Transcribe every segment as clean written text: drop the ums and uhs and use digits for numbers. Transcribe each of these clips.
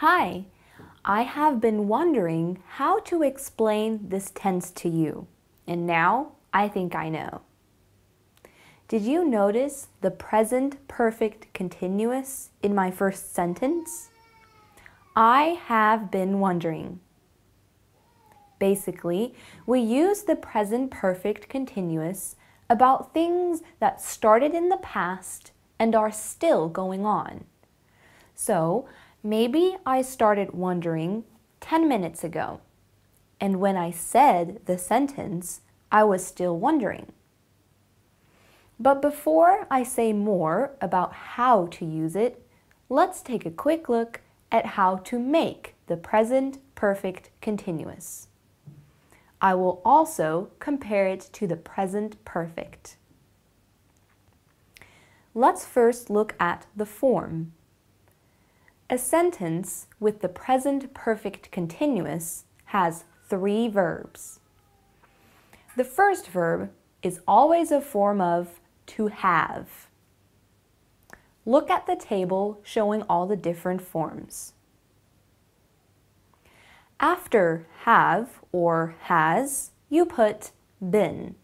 Hi, I have been wondering how to explain this tense to you, and now I think I know. Did you notice the present perfect continuous in my first sentence? I have been wondering. Basically, we use the present perfect continuous about things that started in the past and are still going on. So, maybe I started wondering 10 minutes ago, and when I said the sentence, I was still wondering. But before I say more about how to use it, let's take a quick look at how to make the present perfect continuous. I will also compare it to the present perfect. Let's first look at the form. A sentence with the present perfect continuous has 3 verbs. The first verb is always a form of to have. Look at the table showing all the different forms. After have or has, you put been.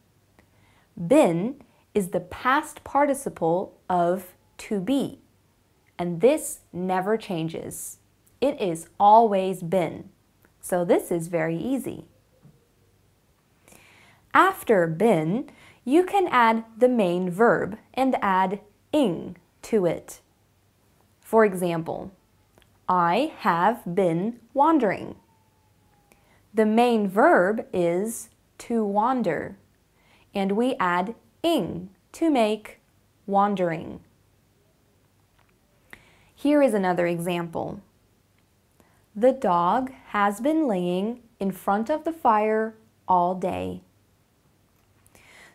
Been is the past participle of to be. And this never changes. It is always been. So this is very easy. After been, you can add the main verb and add ing to it. For example, I have been wandering. The main verb is to wander, and we add ing to make wandering. Here is another example. The dog has been laying in front of the fire all day.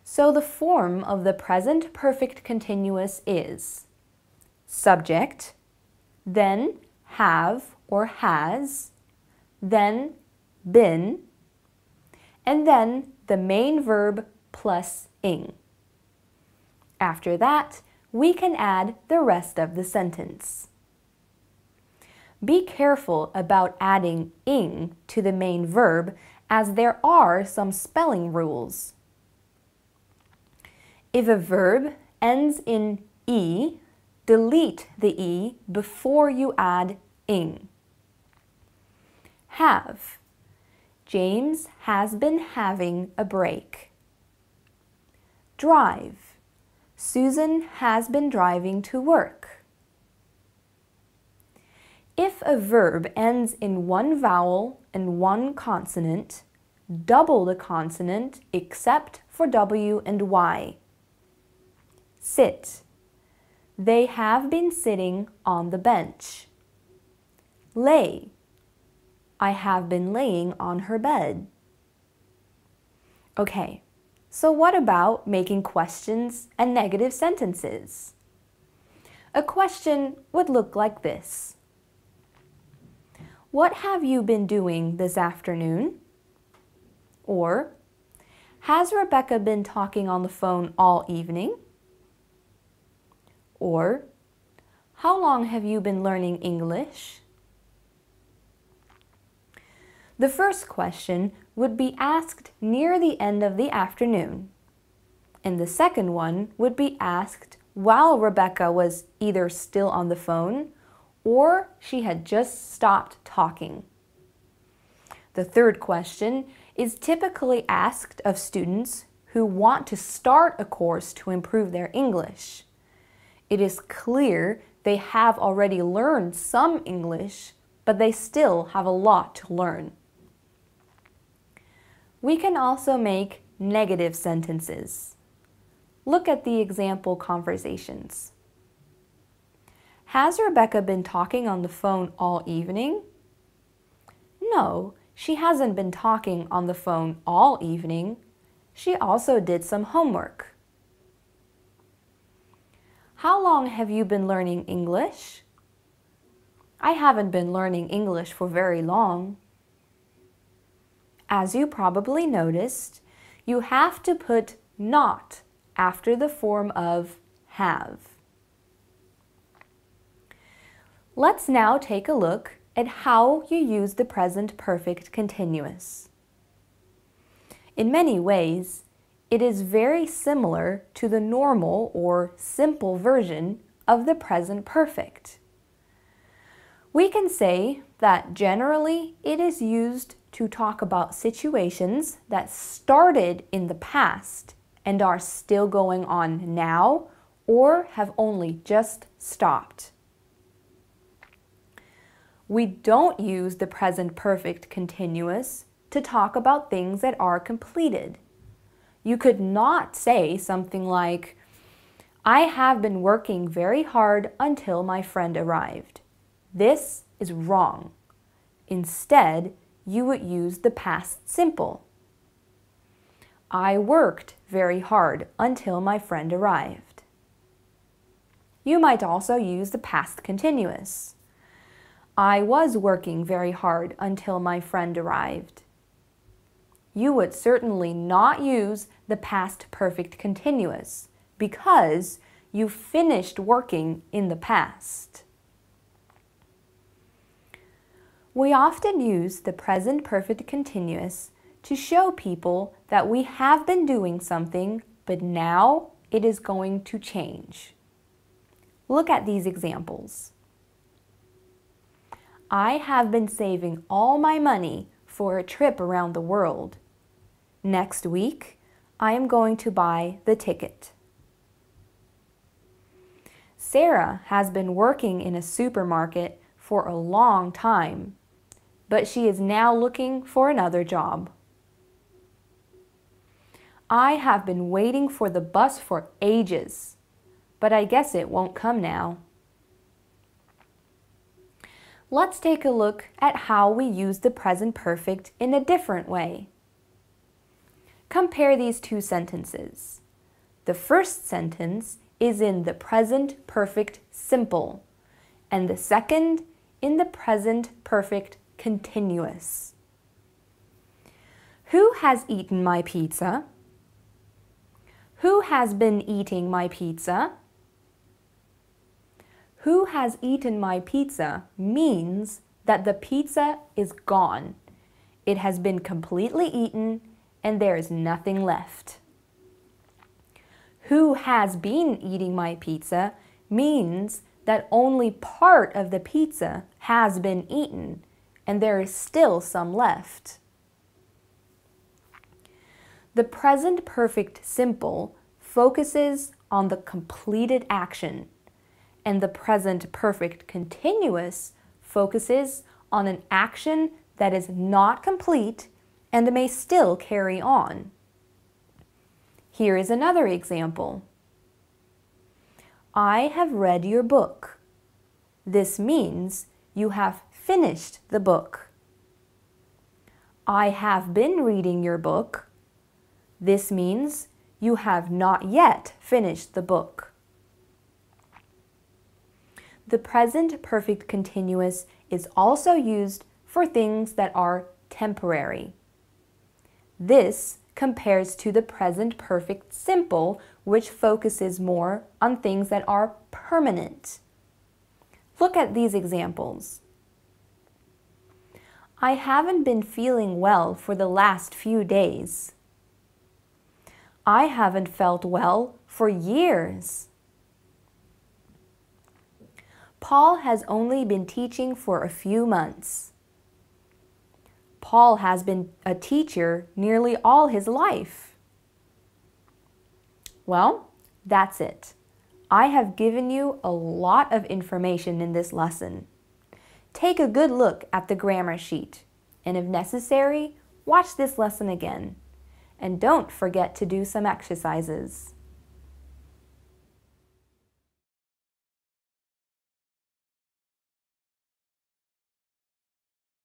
So the form of the present perfect continuous is subject, then have or has, then been, and then the main verb plus ing. After that, we can add the rest of the sentence. Be careful about adding ing to the main verb, as there are some spelling rules. If a verb ends in e, delete the e before you add ing. Have. James has been having a break. Drive. Susan has been driving to work. If a verb ends in 1 vowel and 1 consonant, double the consonant except for W and Y. Sit. They have been sitting on the bench. Lay. I have been laying on her bed. Okay, so what about making questions and negative sentences? A question would look like this. What have you been doing this afternoon? Or, has Rebecca been talking on the phone all evening? Or, how long have you been learning English? The first question would be asked near the end of the afternoon, and the second one would be asked while Rebecca was either still on the phone or she had just stopped talking. The third question is typically asked of students who want to start a course to improve their English. It is clear they have already learned some English, but they still have a lot to learn. We can also make negative sentences. Look at the example conversations. Has Rebecca been talking on the phone all evening? No, she hasn't been talking on the phone all evening. She also did some homework. How long have you been learning English? I haven't been learning English for very long. As you probably noticed, you have to put not after the form of have. Let's now take a look at how you use the present perfect continuous. In many ways, it is very similar to the normal or simple version of the present perfect. We can say that generally it is used to talk about situations that started in the past and are still going on now or have only just stopped. We don't use the present perfect continuous to talk about things that are completed. You could not say something like, I have been working very hard until my friend arrived. This is wrong. Instead, you would use the past simple. I worked very hard until my friend arrived. You might also use the past continuous. I was working very hard until my friend arrived. You would certainly not use the past perfect continuous because you finished working in the past. We often use the present perfect continuous to show people that we have been doing something, but now it is going to change. Look at these examples. I have been saving all my money for a trip around the world. Next week, I am going to buy the ticket. Sarah has been working in a supermarket for a long time, but she is now looking for another job. I have been waiting for the bus for ages, but I guess it won't come now. Let's take a look at how we use the present perfect in a different way. Compare these two sentences. The first sentence is in the present perfect simple, and the second in the present perfect continuous. Who has eaten my pizza? Who has been eating my pizza? Who has eaten my pizza means that the pizza is gone. It has been completely eaten and there is nothing left. Who has been eating my pizza means that only part of the pizza has been eaten and there is still some left. The present perfect simple focuses on the completed action, and the present perfect continuous focuses on an action that is not complete and may still carry on. Here is another example. I have read your book. This means you have finished the book. I have been reading your book. This means you have not yet finished the book. The present perfect continuous is also used for things that are temporary. This compares to the present perfect simple, which focuses more on things that are permanent. Look at these examples. I haven't been feeling well for the last few days. I haven't felt well for years. Paul has only been teaching for a few months. Paul has been a teacher nearly all his life. Well, that's it. I have given you a lot of information in this lesson. Take a good look at the grammar sheet, and if necessary, watch this lesson again. And don't forget to do some exercises.